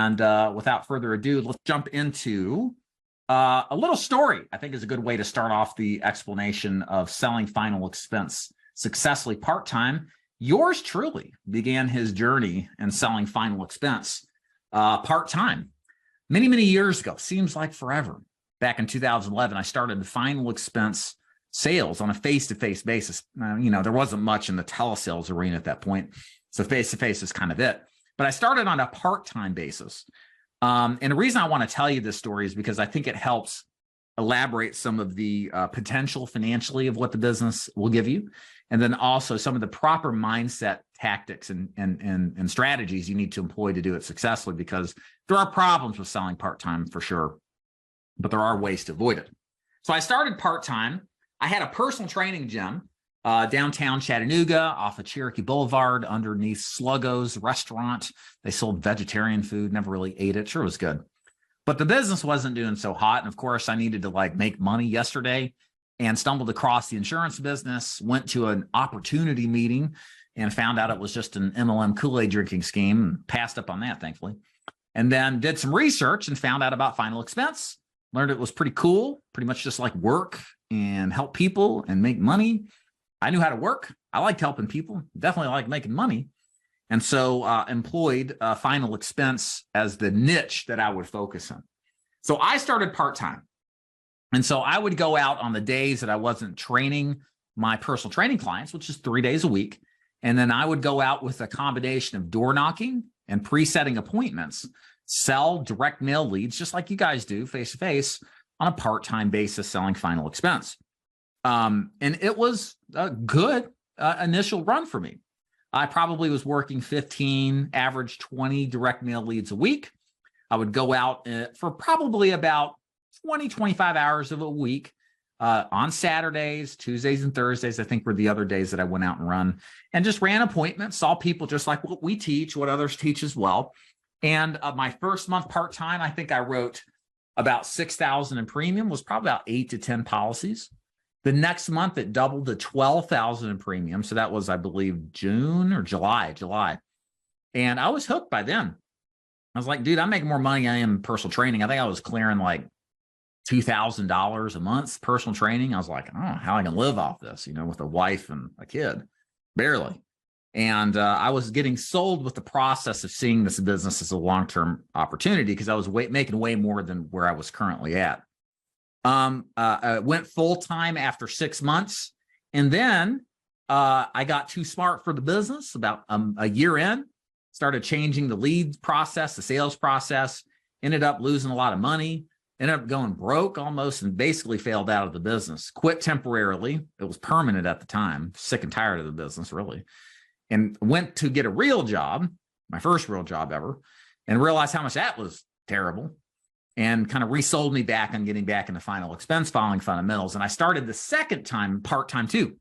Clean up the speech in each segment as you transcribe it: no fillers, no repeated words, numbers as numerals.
And without further ado, let's jump into a little story. I think is a good way to start off the explanation of selling final expense successfully part-time. Yours truly began his journey in selling final expense part-time many, many years ago. Seems like forever. Back in 2011, I started final expense sales on a face-to-face basis. There wasn't much in the telesales arena at that point, so face-to-face is kind of it. But I started on a part-time basis. And the reason I want to tell you this story is because I think it helps elaborate some of the potential financially of what the business will give you. And then also some of the proper mindset tactics and strategies you need to employ to do it successfully, because there are problems with selling part-time for sure, but there are ways to avoid it. So I started part-time. I had a personal training gym downtown Chattanooga off of Cherokee Boulevard underneath Sluggo's restaurant. They sold vegetarian food, never really ate it. Sure was good. But the business wasn't doing so hot. And of course, I needed to make money yesterday and stumbled across the insurance business, went to an opportunity meeting and found out it was just an MLM Kool-Aid drinking scheme, and passed up on that, thankfully. And then did some research and found out about final expense, learned it was pretty cool, pretty much just like work and help people and make money. I knew how to work. I liked helping people, definitely liked making money. And so employed final expense as the niche that I would focus on. So I started part-time. And so I would go out on the days that I wasn't training my personal training clients, which is 3 days a week. And then I would go out with a combination of door knocking and pre-setting appointments, sell direct mail leads, just like you guys do face-to-face on a part-time basis, selling final expense. And it was a good initial run for me. I probably was working 15, average 20 direct mail leads a week. I would go out for probably about 20, 25 hours of a week on Saturdays, Tuesdays, and Thursdays, I think were the other days that I went out and run, and just ran appointments, saw people just like what we teach, what others teach as well. And my first month part-time, I think I wrote about $6,000 in premium, was probably about 8 to 10 policies. The next month, it doubled to $12,000 in premium. So that was, I believe, June or July. And I was hooked by then. I was like, dude, I'm making more money than I am in personal training. I think I was clearing like $2,000 a month personal training. I was like, I don't know how I can live off this, with a wife and a kid, barely. And I was getting sold with the process of seeing this business as a long-term opportunity, because I was making way more than where I was currently at. I went full-time after 6 months. And then I got too smart for the business about a year in, started changing the lead process, the sales process, ended up losing a lot of money, ended up going broke almost, and basically failed out of the business. Quit temporarily. It was permanent at the time. Sick and tired of the business, really. And went to get a real job, my first real job ever, and realized how much that was terrible, and kind of resold me back on getting back into final expense, following fundamentals. And I started the second time part-time too,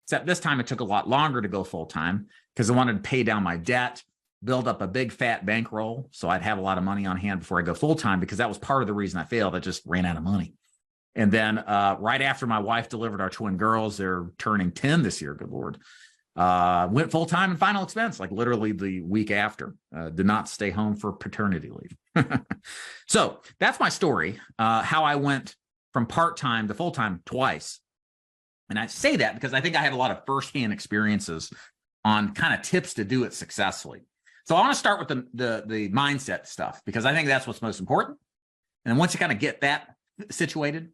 except this time it took a lot longer to go full-time because I wanted to pay down my debt, build up a big fat bankroll so I'd have a lot of money on hand before I go full-time, because that was part of the reason I failed. I just ran out of money. And then right after my wife delivered our twin girls, they're turning 10 this year, good Lord, went full-time in final expense, like literally the week after. Did not stay home for paternity leave. So that's my story, how I went from part-time to full-time twice. And I say that because I think I have a lot of firsthand experiences on kind of tips to do it successfully. So I want to start with the mindset stuff, because I think that's what's most important. And then once you kind of get that situated,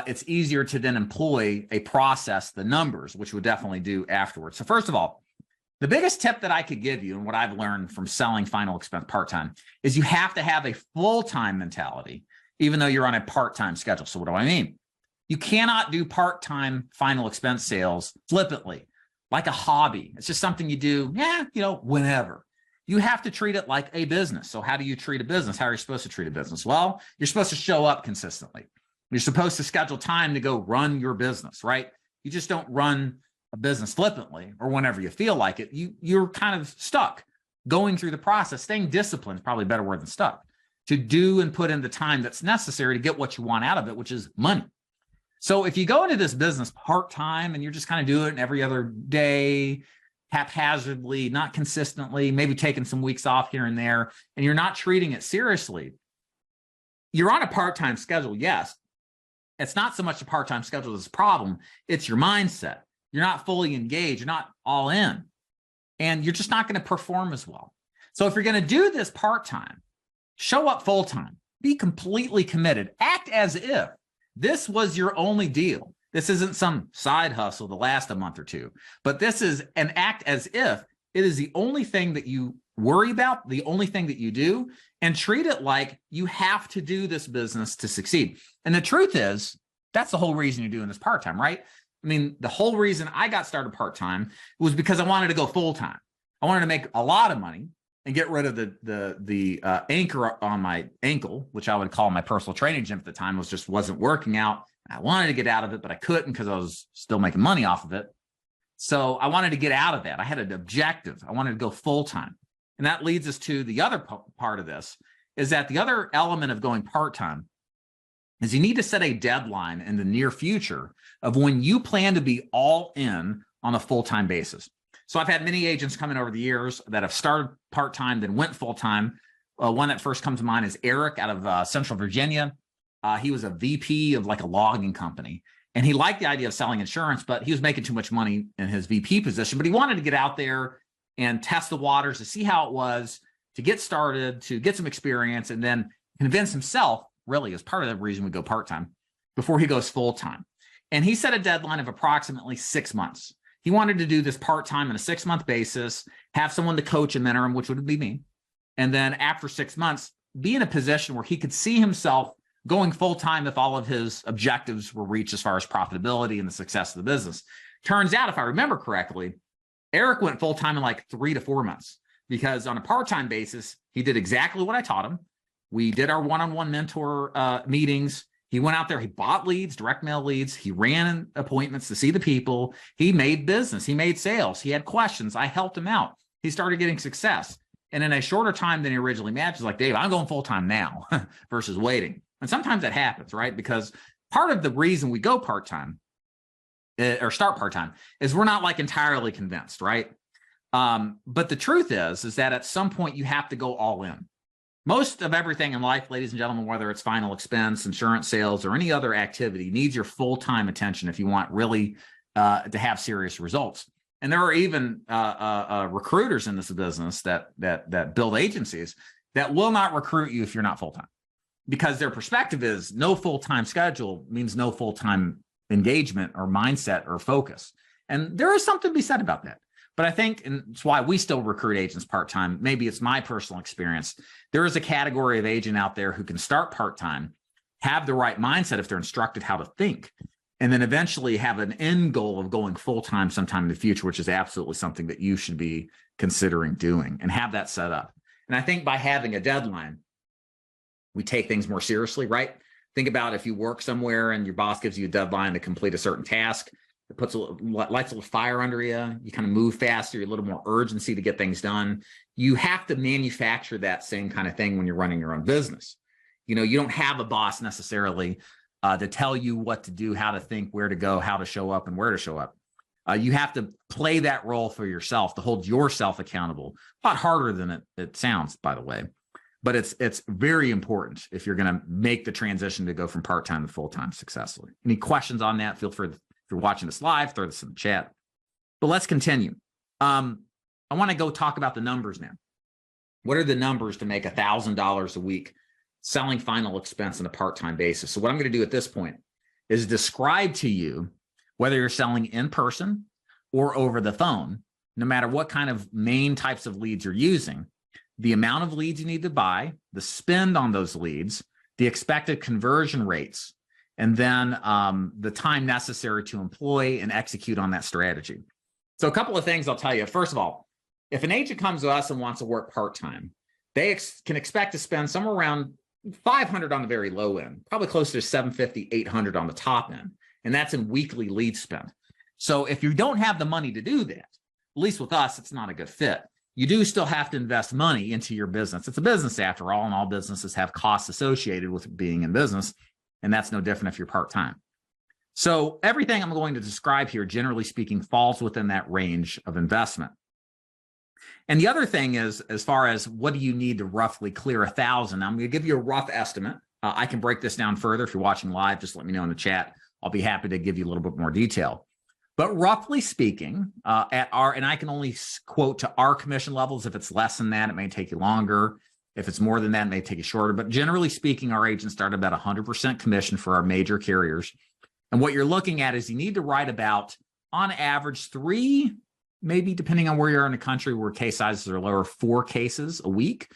it's easier to then employ a process, the numbers, which we'll definitely do afterwards. So first of all, the biggest tip that I could give you, and what I've learned from selling final expense part-time, is you have to have a full-time mentality, even though you're on a part-time schedule. So what do I mean? You cannot do part-time final expense sales flippantly, like a hobby. It's just something you do, whenever. You have to treat it like a business. So how do you treat a business? How are you supposed to treat a business? Well, you're supposed to show up consistently. You're supposed to schedule time to go run your business, right? You just don't run a business flippantly or whenever you feel like it. You're kind of stuck going through the process. Staying disciplined is probably a better word than stuck, to do and put in the time that's necessary to get what you want out of it, which is money. So if you go into this business part-time and you're just kind of doing it every other day, haphazardly, not consistently, maybe taking some weeks off here and there, and you're not treating it seriously, you're on a part-time schedule, yes. It's not so much a part-time schedule that's a problem. It's your mindset. You're not fully engaged. You're not all in. And you're just not going to perform as well. So if you're going to do this part-time, show up full-time. Be completely committed. Act as if this was your only deal. This isn't some side hustle to last a month or two, but this is an act as if it is the only thing that you worry about, the only thing that you do, and treat it like you have to do this business to succeed. And the truth is, that's the whole reason you're doing this part-time, right? I mean, the whole reason I got started part-time was because I wanted to go full-time. I wanted to make a lot of money and get rid of the anchor on my ankle, which I would call my personal training gym at the time, wasn't working out. I wanted to get out of it, but I couldn't because I was still making money off of it. So I wanted to get out of that. I had an objective. I wanted to go full-time. And that leads us to the other part of this, is that the other element of going part-time is you need to set a deadline in the near future of when you plan to be all in on a full-time basis. So I've had many agents come in over the years that have started part-time, then went full-time. One that first comes to mind is Eric out of Central Virginia. He was a VP of like a logging company, and he liked the idea of selling insurance, but he was making too much money in his VP position. But he wanted to get out there and test the waters to see how it was, to get started, to get some experience, and then convince himself, really, as part of the reason we go part-time, before he goes full-time. And he set a deadline of approximately 6 months. He wanted to do this part-time on a 6-month basis, have someone to coach and mentor him, which would be me. And then after 6 months, be in a position where he could see himself going full-time if all of his objectives were reached as far as profitability and the success of the business. Turns out, if I remember correctly, Eric went full-time in like 3 to 4 months, because on a part-time basis, he did exactly what I taught him. We did our one-on-one mentor meetings. He went out there, he bought leads, direct mail leads. He ran appointments to see the people. He made business. He made sales. He had questions. I helped him out. He started getting success. And in a shorter time than he originally imagined, he's like, Dave, I'm going full-time now versus waiting. And sometimes that happens, right? Because part of the reason we go part-time or start part-time is we're not like entirely convinced, right? But the truth is that at some point you have to go all in. Most of everything in life, ladies and gentlemen, whether it's final expense, insurance sales, or any other activity, needs your full-time attention if you want really to have serious results. And there are even recruiters in this business that build agencies that will not recruit you if you're not full-time, because their perspective is no full-time schedule means no full-time engagement or mindset or focus. And there is something to be said about that. But I think, and it's why we still recruit agents part-time, maybe it's my personal experience, there is a category of agent out there who can start part-time, have the right mindset if they're instructed how to think, and then eventually have an end goal of going full-time sometime in the future, which is absolutely something that you should be considering doing, and have that set up. And I think by having a deadline, we take things more seriously, right? Think about if you work somewhere and your boss gives you a deadline to complete a certain task. It lights a little fire under you. You kind of move faster, a little more urgency to get things done. You have to manufacture that same kind of thing when you're running your own business. You know, you don't have a boss necessarily to tell you what to do, how to think, where to go, how to show up, and where to show up. You have to play that role for yourself, to hold yourself accountable. A lot harder than it sounds, by the way. But it's very important if you're going to make the transition to go from part-time to full-time successfully. Any questions on that? Feel free, if you're watching this live, throw this in the chat. But let's continue. I want to go talk about the numbers now. What are the numbers to make $1,000 a week selling final expense on a part-time basis? So what I'm going to do at this point is describe to you, whether you're selling in person or over the phone, no matter what kind of main types of leads you're using, the amount of leads you need to buy, the spend on those leads, the expected conversion rates, and then the time necessary to employ and execute on that strategy. So a couple of things I'll tell you. First of all, if an agent comes to us and wants to work part-time, they can expect to spend somewhere around $500 on the very low end, probably closer to $750, $800 on the top end. And that's in weekly lead spend. So if you don't have the money to do that, at least with us, it's not a good fit. You do still have to invest money into your business. It's a business after all, and all businesses have costs associated with being in business. And that's no different if you're part-time. So everything I'm going to describe here, generally speaking, falls within that range of investment. And the other thing is, as far as what do you need to roughly clear 1,000, I'm going to give you a rough estimate. I can break this down further. If you're watching live, just let me know in the chat. I'll be happy to give you a little bit more detail. But roughly speaking, and I can only quote to our commission levels. If it's less than that, it may take you longer. If it's more than that, it may take you shorter. But generally speaking, our agents start about 100% commission for our major carriers. And what you're looking at is you need to write about, on average, 3, maybe depending on where you are in the country, where case sizes are lower, 4 cases a week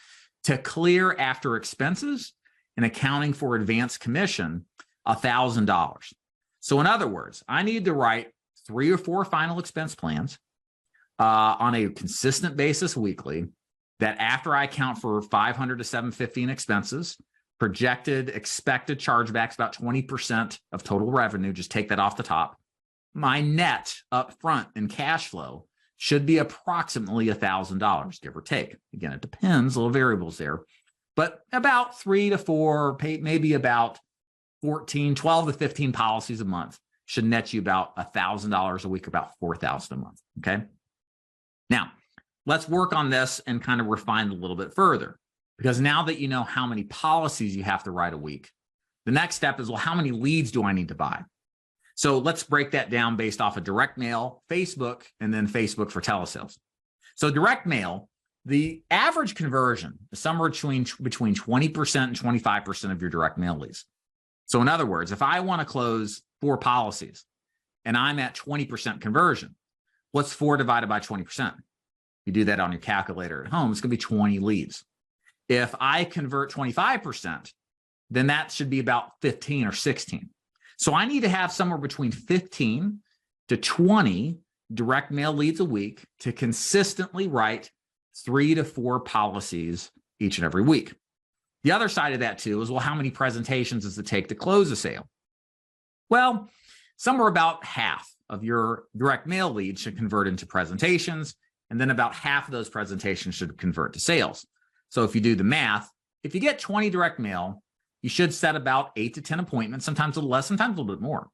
to clear after expenses and accounting for advanced commission, $1,000. So in other words, I need to write 3 or 4 final expense plans on a consistent basis weekly, that after I account for 500 to 750 in expenses, projected expected chargebacks about 20% of total revenue, just take that off the top. My net up front in cash flow should be approximately $1,000, give or take. Again, it depends, little variables there, but about 3 to 4, maybe about 12 to 15 policies a month should net you about $1,000 a week, or about $4,000 a month. Okay. Now let's work on this and kind of refine it a little bit further, because now that you know how many policies you have to write a week, the next step is, well, how many leads do I need to buy? So let's break that down based off of direct mail, Facebook, and then Facebook for telesales. So direct mail, the average conversion is somewhere between 20% and 25% of your direct mail leads. So in other words, if I want to close 4 policies and I'm at 20% conversion, what's 4 divided by 20%? You do that on your calculator at home, it's going to be 20 leads. If I convert 25%, then that should be about 15 or 16. So I need to have somewhere between 15 to 20 direct mail leads a week to consistently write 3 to 4 policies each and every week. The other side of that too is, well, how many presentations does it take to close a sale? Well, somewhere about half of your direct mail leads should convert into presentations, and then about half of those presentations should convert to sales. So if you do the math, if you get 20 direct mail, you should set about 8 to 10 appointments, sometimes a little less, sometimes a little bit more.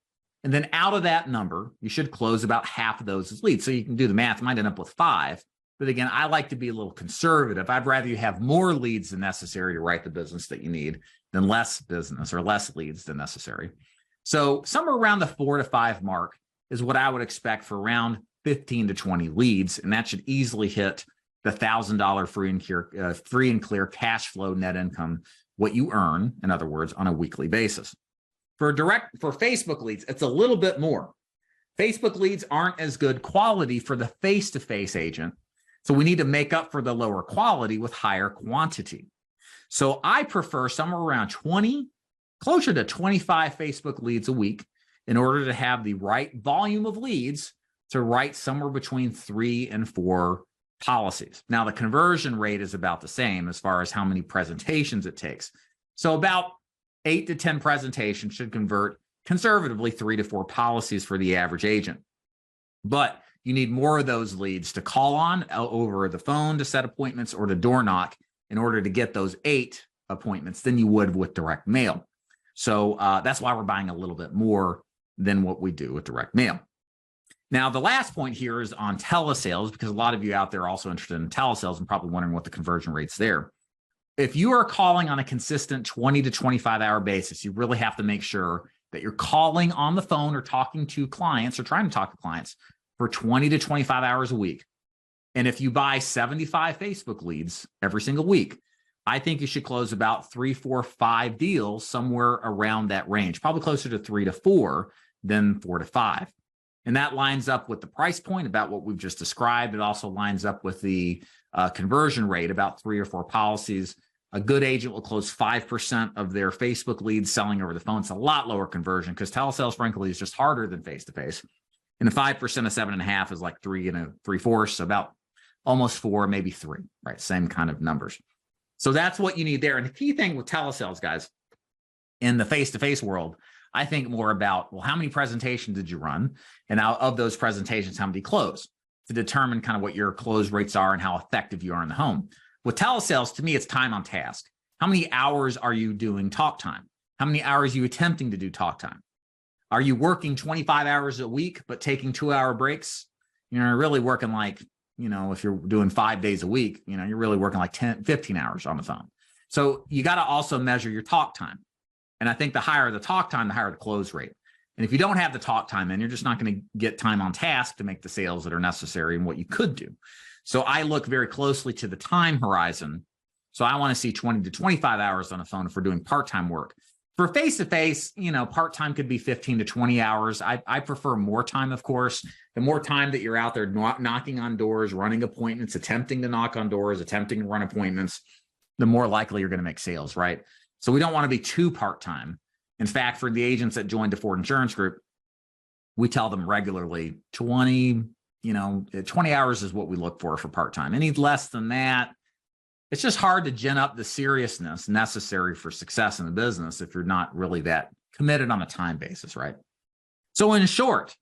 And then out of that number, you should close about half of those as leads. So you can do the math, you might end up with 5. But again, I like to be a little conservative. I'd rather you have more leads than necessary to write the business that you need than less business or less leads than necessary. So somewhere around the 4 to 5 mark is what I would expect for around 15 to 20 leads. And that should easily hit the $1,000 free and clear cash flow net income, what you earn, in other words, on a weekly basis. For Facebook leads, it's a little bit more. Facebook leads aren't as good quality for the face-to-face agent. So we need to make up for the lower quality with higher quantity. So I prefer somewhere around 20, closer to 25 Facebook leads a week in order to have the right volume of leads to write somewhere between 3 and 4 policies. Now, the conversion rate is about the same as far as how many presentations it takes. So about 8 to 10 presentations should convert conservatively 3 to 4 policies for the average agent. But you need more of those leads to call on over the phone to set appointments or to door knock in order to get those 8 appointments than you would with direct mail. So that's why we're buying a little bit more than what we do with direct mail. Now, the last point here is on telesales, because a lot of you out there are also interested in telesales and probably wondering what the conversion rate's there. If you are calling on a consistent 20 to 25 hour basis, you really have to make sure that you're calling on the phone or talking to clients or trying to talk to clients for 20 to 25 hours a week. And if you buy 75 Facebook leads every single week, I think you should close about 3, 4, 5 deals somewhere around that range, probably closer to 3 to 4 than 4 to 5. And that lines up with the price point about what we've just described. It also lines up with the conversion rate, about 3 or 4 policies. A good agent will close 5% of their Facebook leads selling over the phone. It's a lot lower conversion because telesales, frankly, is just harder than face-to-face. And the 5% of 7.5 is like 3 3/4, so about almost 4, maybe 3, right? Same kind of numbers. So that's what you need there. And the key thing with telesales, guys, in the face-to-face world, I think more about, well, how many presentations did you run? And out of those presentations, how many close to determine kind of what your close rates are and how effective you are in the home. With telesales, to me, it's time on task. How many hours are you doing talk time? How many hours are you attempting to do talk time? Are you working 25 hours a week, but taking 2-hour breaks? You're really working like, if you're doing 5 days a week, you're really working like 10, 15 hours on the phone. So you got to also measure your talk time. And I think the higher the talk time, the higher the close rate. And if you don't have the talk time, then you're just not going to get time on task to make the sales that are necessary and what you could do. So I look very closely to the time horizon. So I want to see 20 to 25 hours on the phone if we're doing part-time work. For face-to-face, part-time could be 15 to 20 hours. I prefer more time, of course. The more time that you're out there knocking on doors, running appointments, attempting to knock on doors, attempting to run appointments, the more likely you're going to make sales, right? So we don't want to be too part-time. In fact, for the agents that joined the Ford Insurance Group, we tell them regularly 20 hours is what we look for part-time. Any less than that, it's just hard to gin up the seriousness necessary for success in the business if you're not really that committed on a time basis, right? So in short,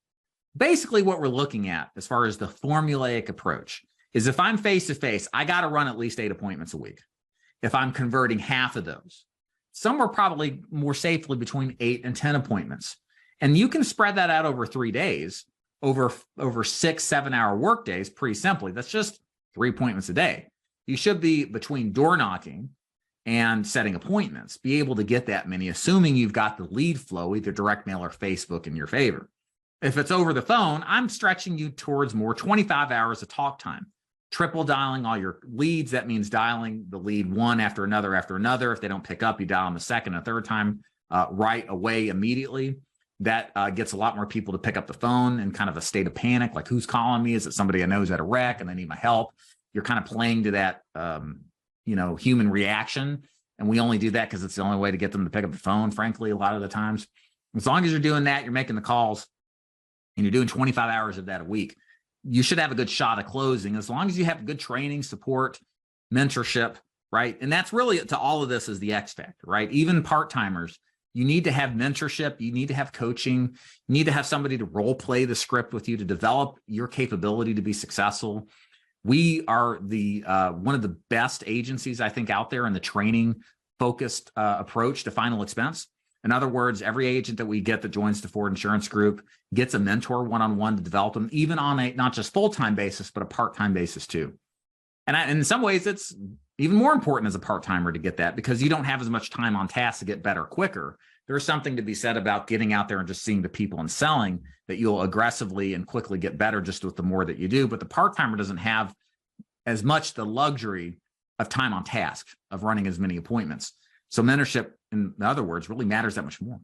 basically what we're looking at as far as the formulaic approach is if I'm face-to-face, I got to run at least 8 appointments a week. If I'm converting half of those, somewhere probably more safely between 8 and 10 appointments. And you can spread that out over 3 days, over 6-7 hour work days, pretty simply. That's just 3 appointments a day. You should be between door knocking and setting appointments, be able to get that many, assuming you've got the lead flow, either direct mail or Facebook in your favor. If it's over the phone, I'm stretching you towards more 25 hours of talk time. Triple dialing all your leads. That means dialing the lead one after another after another. If they don't pick up, you dial them the second and third time right away immediately. That gets a lot more people to pick up the phone in kind of a state of panic, like who's calling me? Is it somebody I know who's at a wreck and they need my help? You're kind of playing to that, human reaction. And we only do that because it's the only way to get them to pick up the phone, frankly, a lot of the times. As long as you're doing that, you're making the calls and you're doing 25 hours of that a week, you should have a good shot at closing as long as you have good training, support, mentorship, right? And that's really to all of this is the X factor, right? Even part-timers, you need to have mentorship. You need to have coaching. You need to have somebody to role play the script with you to develop your capability to be successful. We are the one of the best agencies, I think, out there in the training focused approach to final expense. In other words, every agent that we get that joins the Ford Insurance Group gets a mentor one-on-one to develop them, even on a not just full-time basis, but a part-time basis too. And in some ways, it's even more important as a part-timer to get that because you don't have as much time on task to get better quicker. There's something to be said about getting out there and just seeing the people and selling that you'll aggressively and quickly get better just with the more that you do. But the part-timer doesn't have as much the luxury of time on task, of running as many appointments. So mentorship, in other words, really matters that much more.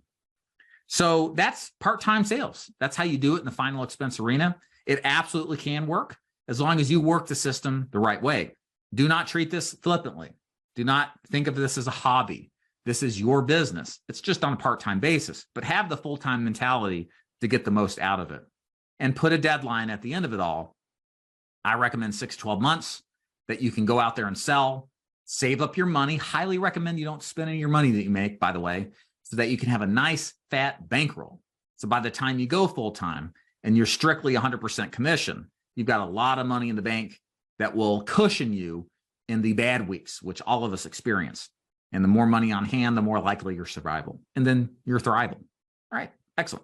So that's part-time sales. That's how you do it in the final expense arena. It absolutely can work as long as you work the system the right way. Do not treat this flippantly. Do not think of this as a hobby. This is your business. It's just on a part-time basis, but have the full-time mentality to get the most out of it and put a deadline at the end of it all. I recommend 6 to 12 months that you can go out there and sell, save up your money. Highly recommend you don't spend any of your money that you make, by the way, so that you can have a nice fat bankroll. So by the time you go full-time and you're strictly 100% commission, you've got a lot of money in the bank that will cushion you in the bad weeks, which all of us experience. And the more money on hand, the more likely your survival. And then you're thriving. All right, excellent.